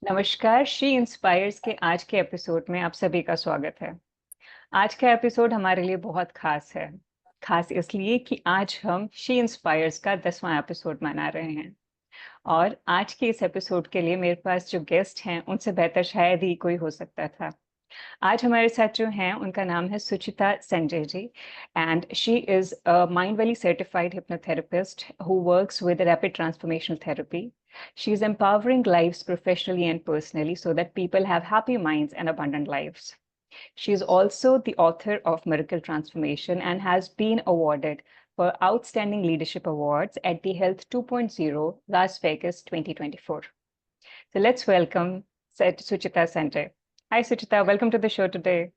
नमस्कार, she inspires के आज के एपिसोड में आप सभी का स्वागत है। आज का एपिसोड हमारे लिए बहुत खास है। खास इसलिए कि आज हम शी इंस्पायर्स का 10वां एपिसोड मना रहे हैं। और आज के इस एपिसोड के लिए मेरे पास जो गेस्ट हैं, उनसे बेहतर शायद ही कोई हो सकता था। आज हमारे साथ जो हैं, उनका नाम है Suchita Sanjay ji, and she is a Mindvalley certified hypnotherapist who works with rapid transformational therapy. She is empowering lives professionally and personally so that people have happy minds and abundant lives. She is also the author of Miracle Transformation and has been awarded for Outstanding Leadership Awards at the Health 2.0 Las Vegas 2024. So let's welcome Suchita Sanjay. Hi, Suchita. Welcome to the show today.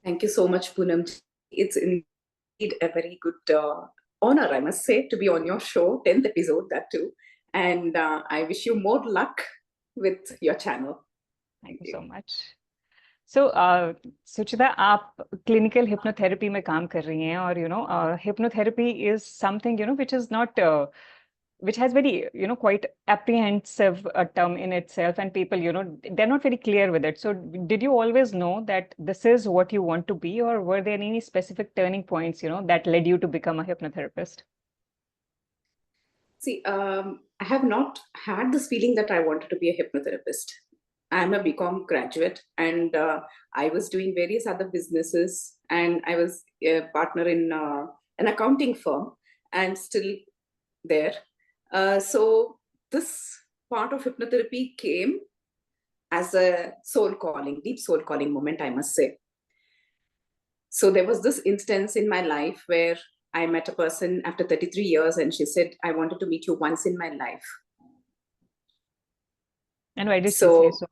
Thank you so much, Poonam. It's indeed a very good honor, I must say, to be on your show, 10th episode, that too. And I wish you more luck with your channel. Thank you so much. So, Suchita, आप clinical hypnotherapy में काम कर रही हैं और hypnotherapy is something which is not which has very quite apprehensive term in itself, and people they're not very clear with it. So, did you always know that this is what you want to be, or were there any specific turning points that led you to become a hypnotherapist? See, I have not had this feeling that I wanted to be a hypnotherapist. I'm a BCom graduate, and I was doing various other businesses, and I was a partner in an accounting firm, and still there. So this part of hypnotherapy came as a soul calling, deep soul calling moment, I must say. So there was this instance in my life where I met a person after 33 years, and she said, I wanted to meet you once in my life. And why did she say so?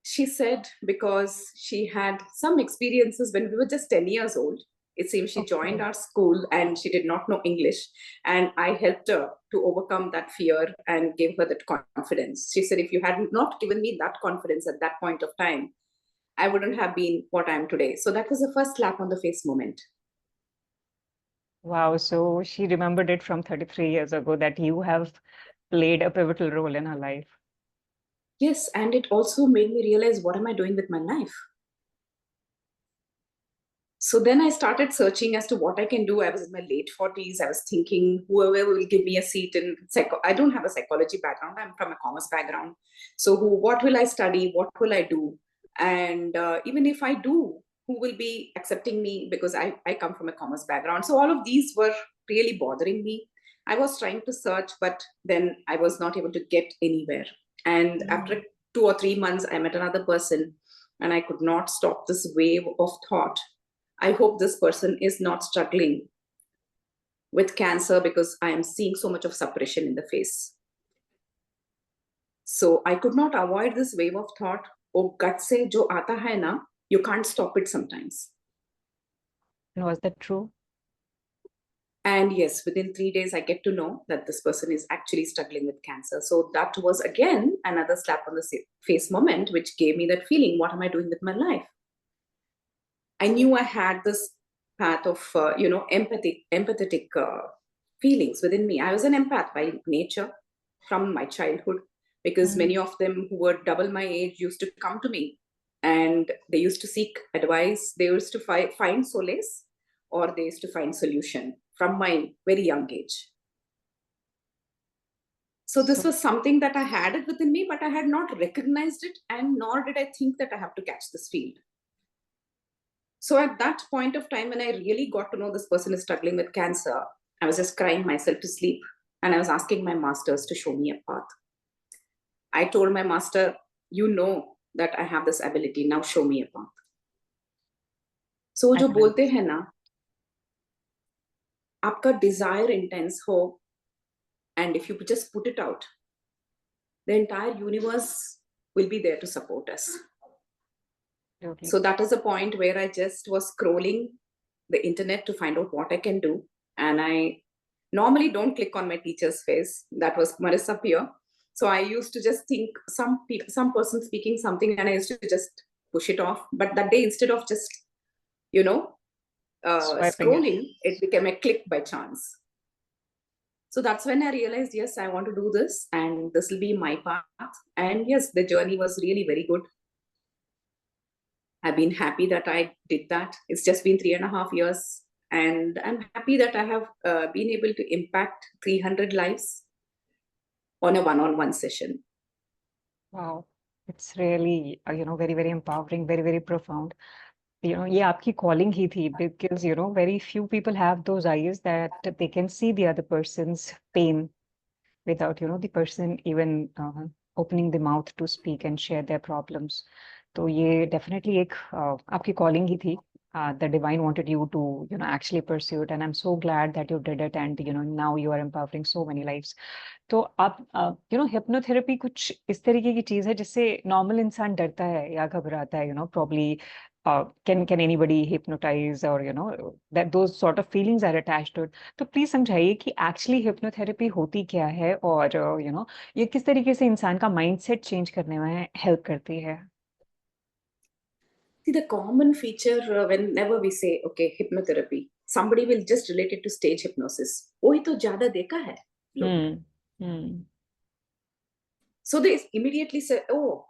She said because she had some experiences when we were just 10 years old. It seems she joined our school and she did not know English. And I helped her to overcome that fear and gave her that confidence. She said, if you had not given me that confidence at that point of time, I wouldn't have been what I am today. So that was the first slap on the face moment. Wow, so she remembered it from 33 years ago that you have played a pivotal role in her life. Yes, and it also made me realize, what am I doing with my life? So then I started searching as to what I can do. I was in my late 40s. I was thinking, whoever will give me a seat in I don't have a psychology background. I'm from a commerce background. So what will I study? What will I do? And even if I do, who will be accepting me? Because I come from a commerce background. So all of these were really bothering me. I was trying to search, but then I was not able to get anywhere. And after 2 or 3 months, I met another person, and I could not stop this wave of thought. I hope this person is not struggling with cancer, because I am seeing so much of suppression in the face. So I could not avoid this wave of thought. Oh, gut se jo aata hai na, you can't stop it sometimes. And was that true? And yes, within 3 days, I get to know that this person is actually struggling with cancer. So that was again another slap on the face moment, which gave me that feeling, what am I doing with my life? I knew I had this path of, empathetic feelings within me. I was an empath by nature from my childhood, because many of them who were double my age used to come to me, and they used to seek advice. They used to find solace, or they used to find solution from my very young age. So this was something that I had it within me, but I had not recognized it, and nor did I think that I have to catch this field. So at that point of time, when I really got to know this person is struggling with cancer, I was just crying myself to sleep. And I was asking my masters to show me a path. I told my master, you know that I have this ability, now show me a path. So जो बोलते हैं ना, आपका desire intense हो, and if you just put it out, the entire universe will be there to support us. Okay. So that is a point where I just was scrolling the internet to find out what I can do. And I normally don't click on my teacher's face. That was Marissa Peer. So I used to just think some person speaking something, and I used to just push it off. But that day, instead of just, scrolling, it became a click by chance. So that's when I realized, yes, I want to do this and this will be my path. And yes, the journey was really very good. I've been happy that I did that. It's just been 3.5 years. And I'm happy that I have been able to impact 300 lives on a one-on-one session. Wow, it's really very very empowering, very very profound. ये आपकी calling ही थी, because very few people have those eyes that they can see the other person's pain without the person even opening the mouth to speak and share their problems. तो ये definitely एक आपकी calling ही थी. The divine wanted you to actually pursue it, and I'm so glad that you did it, and now you are empowering so many lives. तो आप hypnotherapy कुछ इस तरीके की चीज है जिससे नॉर्मल इंसान डरता है या घबराता है, probably can anybody hypnotize, or that those sort of feelings are attached to it. तो प्लीज समझाइए कि एक्चुअली हिप्नोथेरेपी होती क्या है, और ये किस तरीके से इंसान का माइंडसेट चेंज करने में हेल्प करती है. See, the common feature whenever we say, okay, hypnotherapy, somebody will just relate it to stage hypnosis. वही तो ज्यादा देखा है लोग. So they immediately say, oh,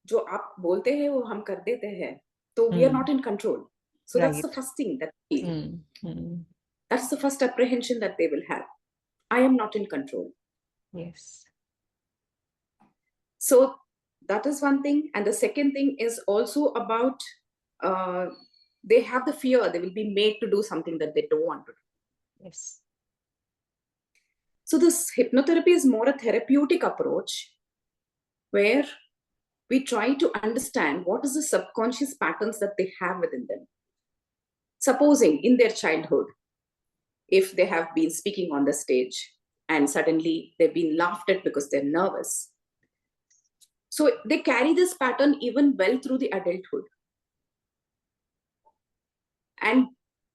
जो आप बोलते हैं वो हम कर देते हैं. So we are not in control. So that's the Right. first thing that we feel. That's the first apprehension that they will have. I am not in control. Yes. So that is one thing. And the second thing is also about they have the fear they will be made to do something that they don't want to do. Yes. So this hypnotherapy is more a therapeutic approach where we try to understand what is the subconscious patterns that they have within them. Supposing in their childhood, if they have been speaking on the stage and suddenly they've been laughed at because they're nervous. So they carry this pattern even well through the adulthood. And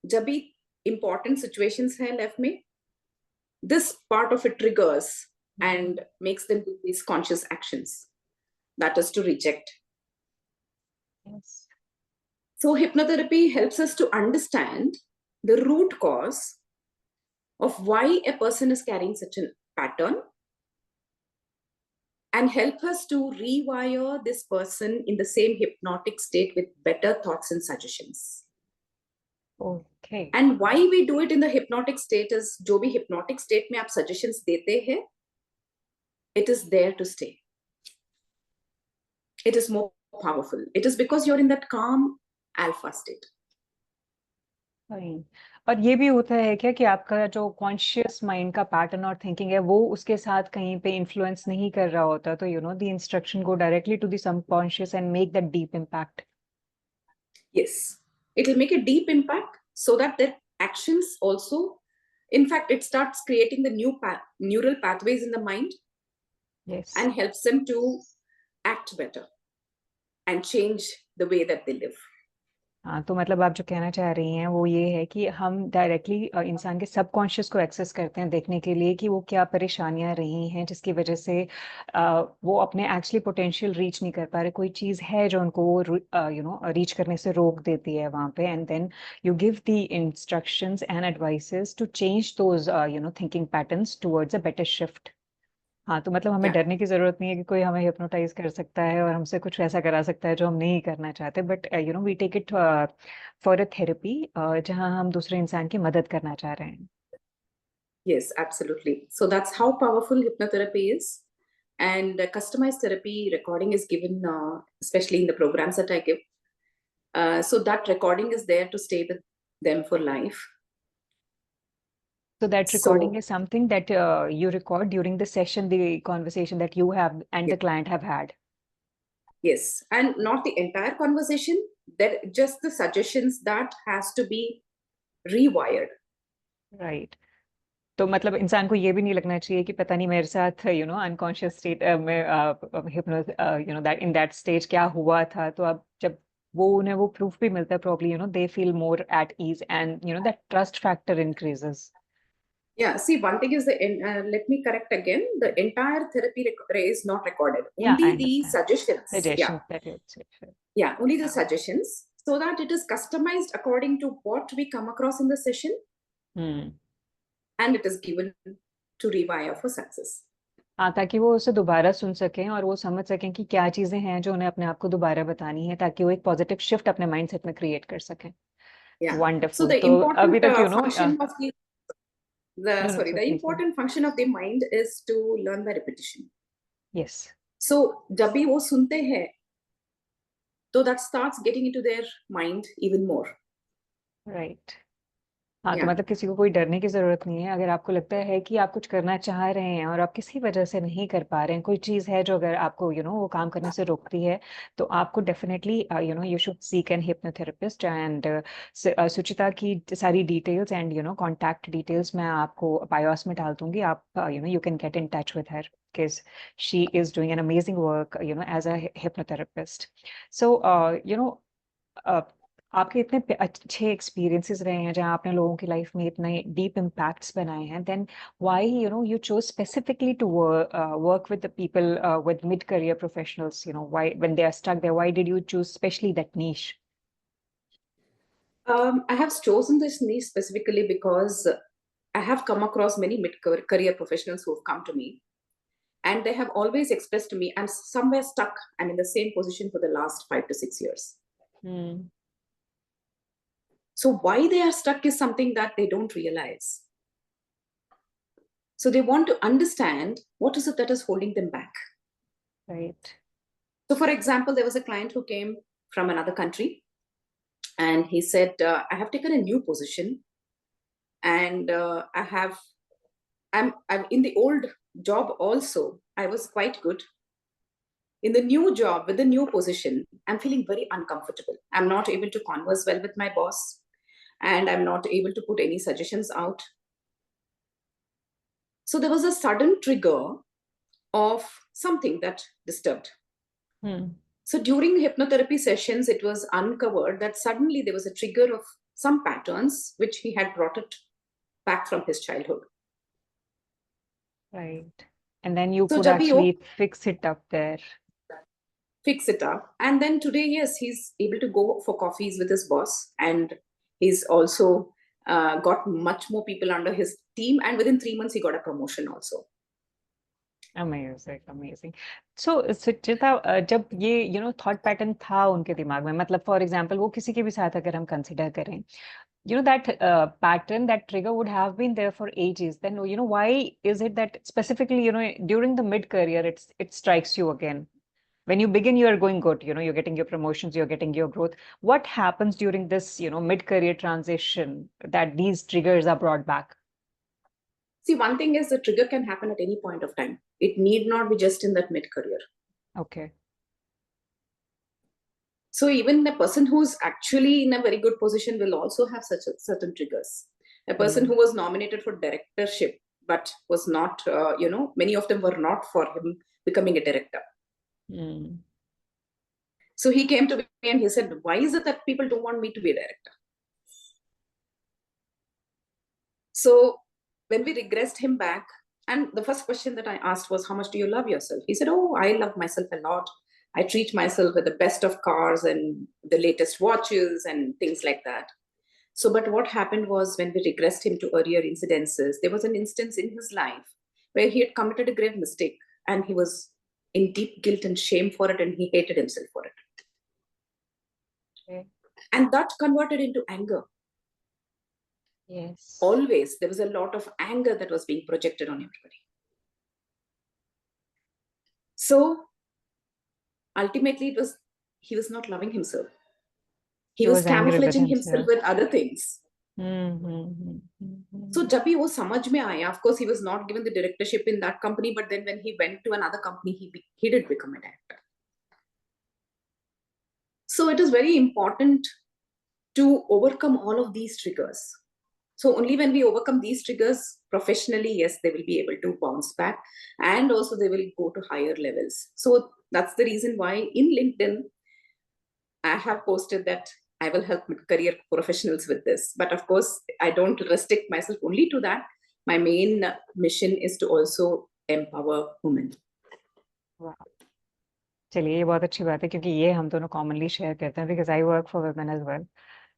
जब भी important situations हैं life में, this part of it triggers and makes them do these conscious actions. That is to reject. Yes. So hypnotherapy helps us to understand the root cause of why a person is carrying such a pattern and help us to rewire this person in the same hypnotic state with better thoughts and suggestions. Okay. And why we do it in the hypnotic state is, जो भी hypnotic state में आप suggestions देते हैं, it is there to stay. It is more powerful. It is because you're in that calm alpha state. Fine. और ये भी होता है क्या कि आपका जो कॉन्शियस माइंड का पैटर्न और थिंकिंग है वो उसके साथ कहीं पे इन्फ्लुएंस नहीं कर रहा होता, तो the instruction go directly to the subconscious and make that deep impact. Yes, it will make a deep impact so that their actions also, in fact, it starts creating the new neural pathways in the mind. Yes. And helps them to act better and change the way that they live. हाँ, तो मतलब आप जो कहना चाह रही हैं वो ये है कि हम डायरेक्टली इंसान के सबकॉन्शियस को एक्सेस करते हैं देखने के लिए कि वो क्या परेशानियां रही हैं जिसकी वजह से वो अपने एक्चुअली पोटेंशियल रीच नहीं कर पा रहे. कोई चीज़ है जो उनको रीच करने से रोक देती है वहाँ पे, and then you give the instructions and advices to change those thinking patterns towards a better shift. हाँ, तो मतलब हमें डरने की जरूरत नहीं है कि कोई हमें हिप्नोटाइज कर सकता है और हमसे कुछ वैसा करा सकता है जो हम नहीं करना चाहते, but we take it for a therapy जहाँ हम दूसरे इंसान की मदद करना चाह रहे हैं. Yes, absolutely. So that's how powerful hypnotherapy is. And customized therapy recording is given, especially in the programs that I give. So that recording is there to stay with them for life. So that recording is something that you record during the session, the conversation that you have and the client have had. Yes, and not the entire conversation, that just the suggestions that has to be rewired. Right. तो मतलब इंसान को ये भी नहीं लगना चाहिए कि पता नहीं मेरे साथ अनकॉन्शियस स्टेट में hypno that in that stage क्या हुआ था. तो अब जब वो उन्हें वो प्रूफ भी मिलता है, probably they feel more at ease and that trust factor increases. Yeah, see, one thing is let me correct again. The entire therapy is not recorded. Yeah, only I the understand. suggestions. That you'd say. Yeah, only the suggestions, so that it is customized according to what we come across in the session. And it is given to rewire for success. हाँ, ताकि वो उसे दोबारा सुन सकें और वो समझ सकें कि क्या चीजें हैं जो उन्हें अपने आप को दोबारा बतानी है, ताकि वो एक पॉजिटिव शिफ्ट अपने माइंडसेट में क्रिएट कर सकें। Yeah. So wonderful. the तो अभी important तक function of no no the sir please important function of the mind is to learn by repetition. Yes So जब भी वो सुनते हैं, तो that starts getting into their mind even more. Right. हाँ, तो Yeah. मतलब किसी को कोई डरने की जरूरत नहीं है। अगर आपको लगता है कि आप कुछ करना चाह रहे हैं और आप किसी वजह से नहीं कर पा रहे हैं, कोई चीज है जो अगर आपको वो काम करने से रोकती है, तो आपको definitely you should seek an hypnotherapist. And Suchita की सारी डिटेल्स एंड कॉन्टैक्ट डिटेल्स मैं आपको बायोस में डाल दूंगी। आप you can get in touch with her because she is doing an amazing work as a hypnotherapist. So आपके इतने अच्छे एक्सपीरियंसेस रहे हैं जहाँ आपने लोगों की लाइफ में इतने डीप इम्पैक्ट्स बनाए हैं, then why you chose specifically to work with the people with mid career professionals, why when they are stuck there, why did you choose specially that niche? I have chosen this niche specifically because I have come across many mid-career professionals who have come to me, and they have always expressed to me, I'm somewhere stuck. I'm in the same position for the last 5 to 6 years. So why they are stuck is something that they don't realize. So they want to understand what is it that is holding them back. Right. So for example, there was a client who came from another country, and he said, I have taken a new position, and I'm in the old job also, I was quite good. In the new job with the new position, I'm feeling very uncomfortable. I'm not able to converse well with my boss, and I'm not able to put any suggestions out. So there was a sudden trigger of something that disturbed. So during hypnotherapy sessions, it was uncovered that suddenly there was a trigger of some patterns which he had brought it back from his childhood. Right. And then you So could actually fix it up there. Fix it up. And then today, yes, he's able to go for coffees with his boss, and he's also got much more people under his team, and within 3 months he got a promotion also. Amazing. So सुचिता, जब ये thought pattern था उनके दिमाग में, मतलब for example वो किसी के भी साथ अगर हम कंसिडर करें, that pattern, that trigger would have been there for ages, then why is it that specifically during the mid career it strikes you again? When you begin, you are going good, you're getting your promotions, you're getting your growth. What happens during this mid career transition that these triggers are brought back? See, one thing is the trigger can happen at any point of time. It need not be just in that mid-career. Okay. So even a person who's actually in a very good position will also have such certain triggers. A person who was nominated for directorship, but was not, many of them were not for him becoming a director. So he came to me and he said, why is it that people don't want me to be a director? So when we regressed him back, and the first question that I asked was, how much do you love yourself? He said, oh, I love myself a lot. I treat myself with the best of cars and the latest watches and things like that. So, but what happened was when we regressed him to earlier incidences, there was an instance in his life where he had committed a grave mistake, and he was in deep guilt and shame for it, and he hated himself for it. Okay. And that converted into anger. Yes. Always there was a lot of anger that was being projected on everybody. So ultimately he was not loving himself. He was camouflaging himself with other things. So जब भी वो समझ में आया, of course he was not given the directorship in that company, but then when he went to another company, he did become a director. So it is very important to overcome all of these triggers. So only when we overcome these triggers professionally, yes, they will be able to bounce back, and also they will go to higher levels. So that's the reason why in LinkedIn, I have posted that I will help career professionals with this. But of course, I don't restrict myself only to that. My main mission is to also empower women. Wow. चलिए, ये बहुत अच्छी बात है क्योंकि ये हम दोनों कॉमनली शेयर करते हैं, because I work for women as well.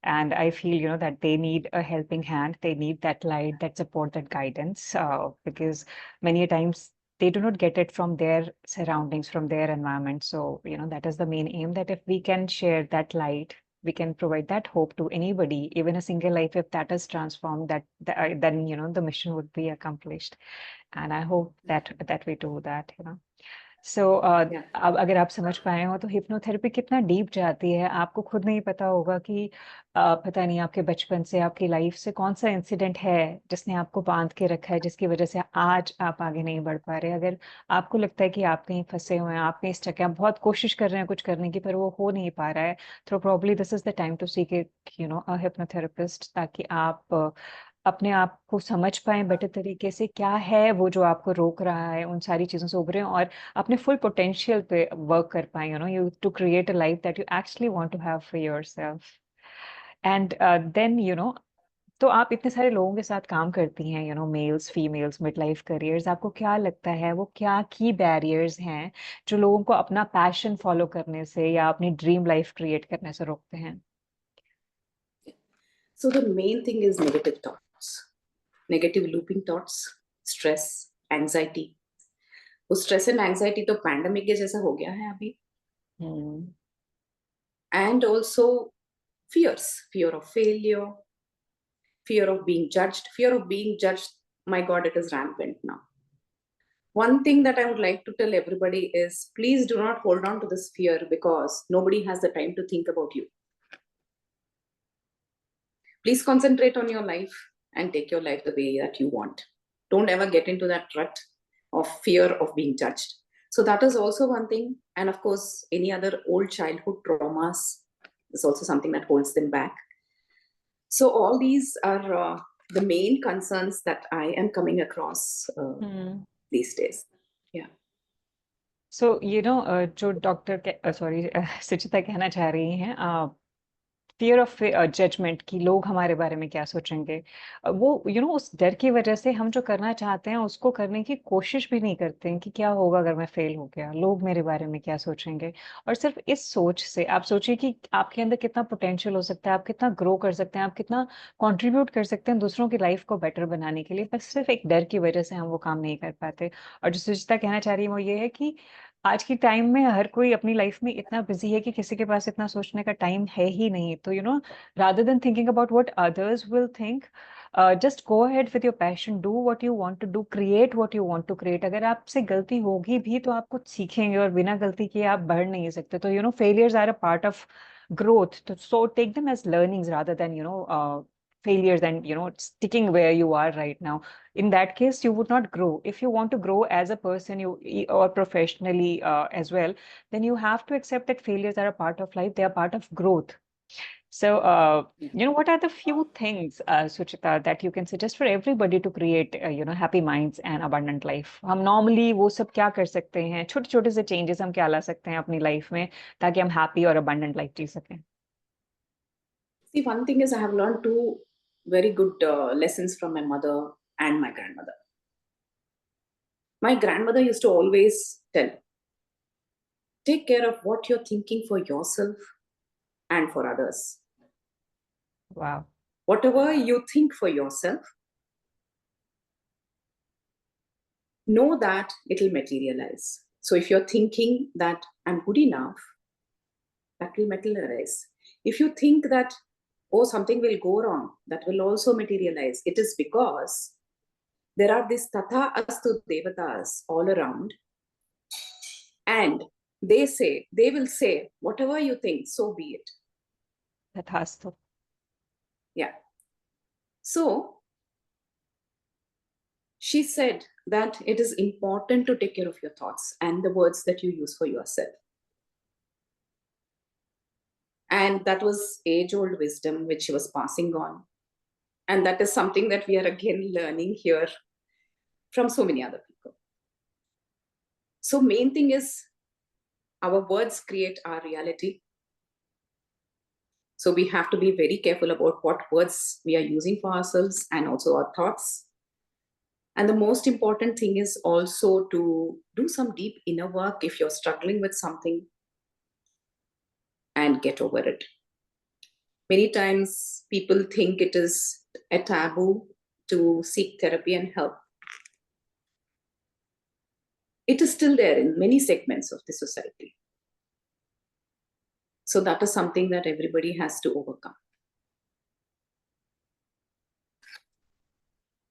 And I feel, that they need a helping hand. They need that light, that support, that guidance, because many a times they do not get it from their surroundings, from their environment. So, that is the main aim, that if we can share that light, we can provide that hope to anybody, even a single life, if that is transformed, then, the mission would be accomplished. And I hope that we do that. So Yeah. अब अगर आप समझ पाए हो तो hypnotherapy कितना deep जाती है, आपको खुद नहीं पता होगा कि पता नहीं आपके बचपन से, आपकी लाइफ से कौन सा इंसिडेंट है जिसने आपको बांध के रखा है, जिसकी वजह से आज आप आगे नहीं बढ़ पा रहे। अगर आपको लगता है कि आप कहीं फंसे हुए हैं, आप कहीं स्टक हैं, आप बहुत कोशिश कर रहे हैं कुछ करने की, पर वो हो नहीं पा रहा है, तो probably this is the time to seek a hypnotherapist, ताकि आप अपने आप को समझ पाए बेटर तरीके से, क्या है वो जो आपको रोक रहा है, उन सारी चीजों से उभरें और अपने फुल पोटेंशियल पे वर्क कर पाए, you to create a life that you actually want to have for yourself. And then तो आप इतने सारे लोगों के साथ काम करती हैं, males, females, mid life careers, आपको क्या लगता है वो क्या की बैरियर्स हैं जो लोगों को अपना पैशन फॉलो करने से या अपनी ड्रीम लाइफ क्रिएट करने से रोकते हैं? So the main thing is negative thoughts, negative looping thoughts, stress, anxiety. वो स्ट्रेस एंड एंजाइटी तो पैंडेमिक के जैसा हो गया है अभी। And also fears, fear of failure, fear of being judged. Fear of being judged, my God, it is rampant now. One thing that I would like to tell everybody is please do not hold on to this fear, because nobody has the time to think about you. Please concentrate on your life and take your life the way that you want. Don't ever get into that rut of fear of being judged. So that is also one thing. And of course, any other old childhood traumas is also something that holds them back. So all these are the main concerns that I am coming across these days. Yeah. So, जो doctor sorry सुचिता कहना चाह रही हैं, fear of judgement कि लोग हमारे बारे में क्या सोचेंगे, वो उस डर की वजह से हम जो करना चाहते हैं उसको करने की कोशिश भी नहीं करते हैं कि क्या होगा अगर मैं फेल हो गया, लोग मेरे बारे में क्या सोचेंगे। और सिर्फ इस सोच से आप सोचिए कि आपके अंदर कितना पोटेंशियल हो सकता है, आप कितना ग्रो कर सकते हैं, आप कितना कंट्रीब्यूट कर सकते हैं दूसरों की लाइफ को बेटर बनाने के लिए, पर सिर्फ एक डर की वजह से हम वो काम नहीं कर पाते। और जो सुचिता कहना चाह रही है वो ये है कि आज की टाइम में हर कोई अपनी लाइफ में इतना बिजी है कि किसी के पास इतना सोचने का टाइम है ही नहीं। तो rather than thinking about what others will think, just go ahead with your passion, do what you want to do, create what you want to create। अगर आपसे गलती होगी भी तो आप कुछ सीखेंगे, और बिना गलती किए आप बढ़ नहीं सकते। तो failures are a part of growth, so take them as learnings rather than failures and sticking where you are right now. In that case you would not grow. If you want to grow as a person, or professionally as well, then you have to accept that failures are a part of life, they are part of growth. So what are the few things, Suchita, that you can suggest for everybody to create happy minds and abundant life? हम normally वो सब क्या कर सकते हैं, छोटे छोटे से changes हम क्या ला सकते हैं अपनी life में ताकि हम happy और abundant life जी सकें? See, one thing is I have learned two very good lessons from my mother and my grandmother. My grandmother used to always tell, take care of what you're thinking for yourself and for others. Wow. Whatever you think for yourself, know that it'll materialize. So if you're thinking that I'm good enough, that will materialize. If you think that, oh, something will go wrong, that will also materialize. It is because there are these tatha astu devatas all around, and they will say, whatever you think, so be it. Tathastu. Yeah. So she said that it is important to take care of your thoughts and the words that you use for yourself. And that was age-old wisdom which she was passing on. And that is something that we are again learning here from so many other people. So main thing is our words create our reality. So we have to be very careful about what words we are using for ourselves and also our thoughts. And the most important thing is also to do some deep inner work if you're struggling with something and get over it. Many times people think it is a taboo to seek therapy and help. It is still there in many segments of the society. So that is something that everybody has to overcome.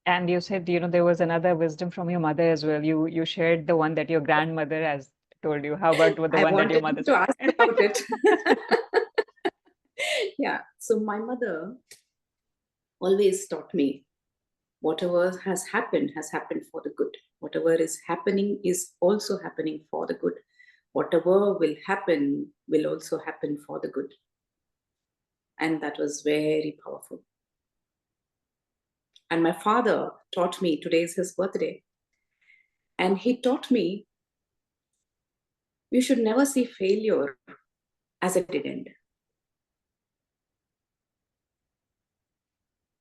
And you said, there was another wisdom from your mother as well. You shared the one that your grandmother has told you. How about the I one that your wanted mother to ask said? about it. Yeah. So my mother always taught me whatever has happened for the good. Whatever is happening is also happening for the good. Whatever will happen will also happen for the good. And that was very powerful. And my father taught me, today is his birthday, and he taught me you should never see failure as a dead end.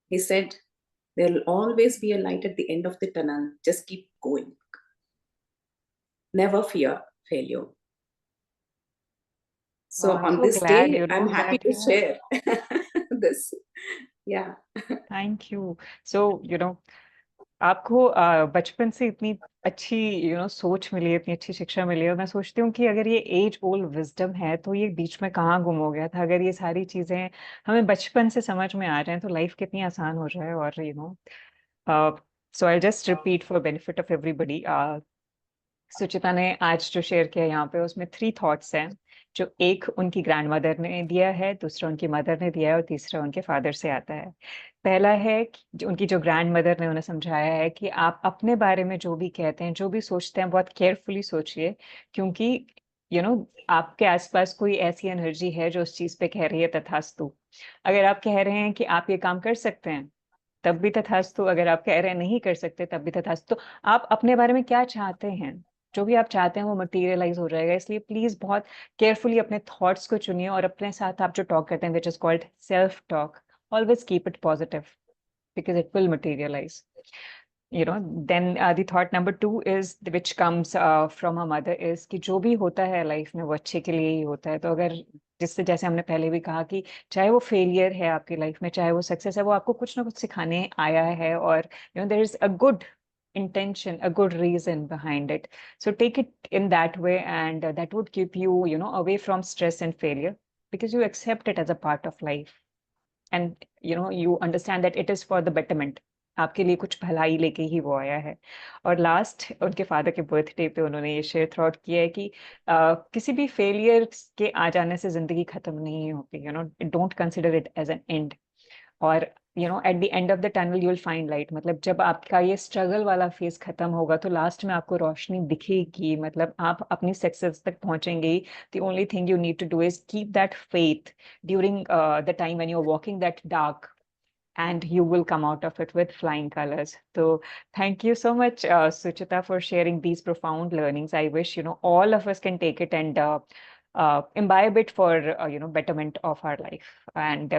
He said, there will always be a light at the end of the tunnel. Just keep going. Never fear failure. Oh, So I'm on so this glad, day, I'm happy that, to share this. Yeah. thank you. So, आपको बचपन से इतनी अच्छी सोच मिली है, इतनी अच्छी शिक्षा मिली है, और मैं सोचती हूँ कि अगर ये एज ओल्ड विजडम है तो ये बीच में कहाँ गुम हो गया था। अगर ये सारी चीजें हमें बचपन से समझ में आ जाए तो लाइफ कितनी आसान हो जाए। और so I just repeat for benefit of everybody. Suchita ने आज जो शेयर किया यहाँ पे, उसमें 3 थॉट्स हैं, जो एक उनकी ग्रैंडमदर ने दिया है, दूसरा उनकी मदर ने दिया है, और तीसरा उनके फादर से आता है। पहला है कि उनकी जो ग्रैंडमदर ने उन्हें समझाया है कि आप अपने बारे में जो भी कहते हैं, जो भी सोचते हैं, बहुत केयरफुली सोचिए, क्योंकि आपके आसपास कोई ऐसी एनर्जी है जो उस चीज पे कह रही है तथास्तु। अगर आप कह रहे हैं कि आप ये काम कर सकते हैं, तब भी तथास्तु। अगर आप कह रहे हैं नहीं कर सकते, तब भी तथास्तु। तो आप अपने बारे में क्या चाहते हैं, जो भी आप चाहते हैं वो मटेरियलाइज हो जाएगा। इसलिए प्लीज बहुत केयरफुली अपने थॉट्स को चुनिए, और अपने साथ आप जो टॉक करते हैं, which is called self talk, always keep it positive, because it will materialize. Then the thought number 2 is, which comes from a mother, is कि जो भी होता है लाइफ में वो अच्छे के लिए ही होता है। तो अगर जिससे, जैसे हमने पहले भी कहा, कि चाहे वो फेलियर है आपकी लाइफ में, चाहे वो सक्सेस है, वो आपको कुछ ना कुछ सिखाने आया है, और there is a good intention, a good reason behind it. So take it in that way, and that would keep you, away from stress and failure, because you accept it as a part of life, and you understand that it is for the betterment. आपके लिए कुछ भलाई लेके ही वो आया है। और last, उनके फादर के बर्थडे पे उन्होंने ये शेयर थॉट किया है कि किसी भी फेलियर के आ जाने से जिंदगी खत्म नहीं होती। Don't consider it as an end, और at the end of the tunnel you will find light. मतलब जब आपका ये स्ट्रगल वाला फेज खत्म होगा तो लास्ट में आपको रोशनी दिखेगी, मतलब आप अपनी सक्सेस तक पहुंचेंगे। The only thing you need to do is keep that faith during the time when you are walking that dark, and you will come out of it with flying colors. So thank you so much, Suchita, for sharing these profound learnings. I wish, all of us can take it and imbibe it for, betterment of our life. And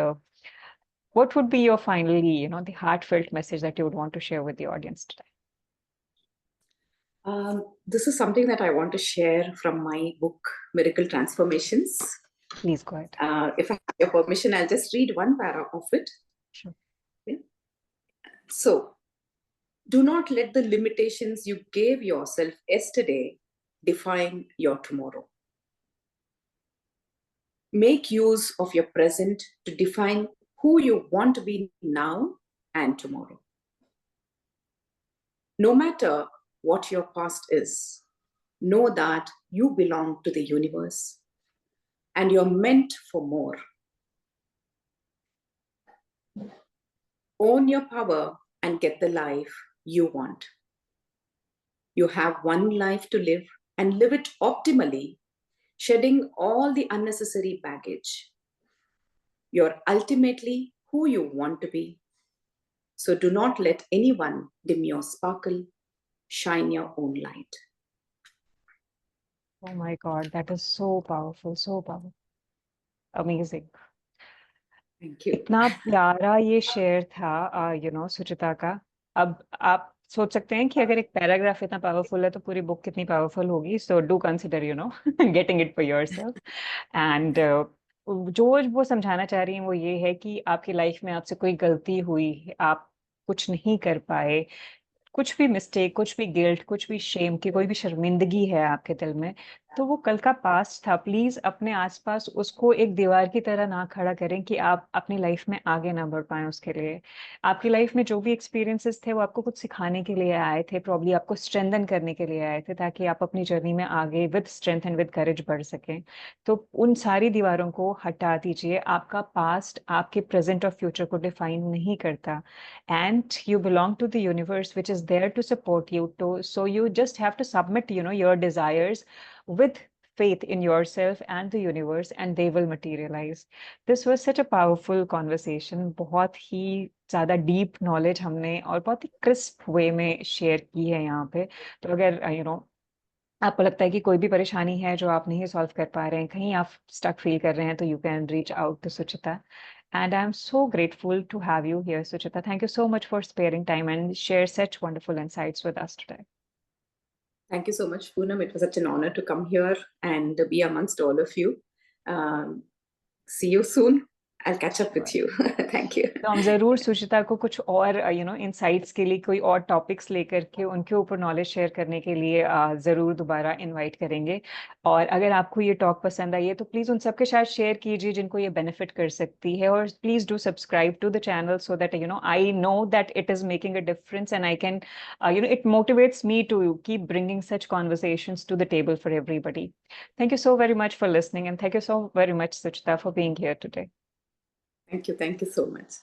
what would be your finally, the heartfelt message that you would want to share with the audience today? This is something that I want to share from my book, Miracle Transformations. Please go ahead. If I have your permission, I'll just read one para of it. Sure. Okay. So, do not let the limitations you gave yourself yesterday define your tomorrow. Make use of your present to define who you want to be now and tomorrow. No matter what your past is, know that you belong to the universe and you're meant for more. Own your power and get the life you want. You have one life to live, and live it optimally, shedding all the unnecessary baggage. You're ultimately who you want to be. So do not let anyone dim your sparkle. Shine your own light. Oh my God, that is so powerful, so powerful. Amazing. Thank you. इतना प्यारा ये share था, सुचिता का। अब आप सोच सकते हैं कि अगर एक पैराग्राफ इतना पावरफुल है तो पूरी बुक कितनी पावरफुल होगी। So do consider, getting it for yourself. And जो वो समझाना चाह रही हैं वो ये है कि आपकी लाइफ में आपसे कोई गलती हुई, आप कुछ नहीं कर पाए, कुछ भी मिस्टेक, कुछ भी गिल्ट, कुछ भी शेम की कोई भी शर्मिंदगी है आपके दिल में, तो वो कल का पास्ट था। प्लीज अपने आसपास उसको एक दीवार की तरह ना खड़ा करें कि आप अपनी लाइफ में आगे ना बढ़ पाए उसके लिए। आपकी लाइफ में जो भी एक्सपीरियंसेस थे वो आपको कुछ सिखाने के लिए आए थे, प्रॉब्ली आपको स्ट्रेंथन करने के लिए आए थे, ताकि आप अपनी जर्नी में आगे with strength and with courage बढ़ सकें। तो उन सारी दीवारों को हटा दीजिए। आपका पास्ट आपके प्रेजेंट और फ्यूचर को डिफाइन नहीं करता, and you belong to the universe which is there to support you to, so you just have to submit, your desires with faith in yourself and the universe, and they will materialize. This was such a powerful conversation, बहुत ही ज्यादा deep knowledge हमने और बहुत ही crisp वे में share की है यहाँ पे। तो अगर आपको लगता है कि कोई भी परेशानी है जो आप नहीं सॉल्व कर पा रहे हैं, कहीं आप स्टक फील कर रहे हैं, तो you can reach out to Suchita. And I'm so grateful to have you here, Suchita. Thank you so much for sparing time and share such wonderful insights with us today. Thank you so much, Poonam. It was such an honor to come here and be amongst all of you. See you soon. I'll catch up with you. Thank you. तो हम जरूर सुचिता को कुछ और insights के लिए कोई और टॉपिक्स लेकर के उनके ऊपर नॉलेज शेयर करने के लिए जरूर दोबारा इनवाइट करेंगे। और अगर आपको ये टॉक पसंद आई है तो प्लीज उन सबके साथ शेयर कीजिए जिनको ये बेनिफिट कर सकती है, और please do subscribe to the channel so that I know that it is making a difference and I can it motivates me to keep bringing such conversations to the table for everybody. Thank you so very much for listening, and thank you so very much, Suchita, for being here today. Thank you. Thank you so much.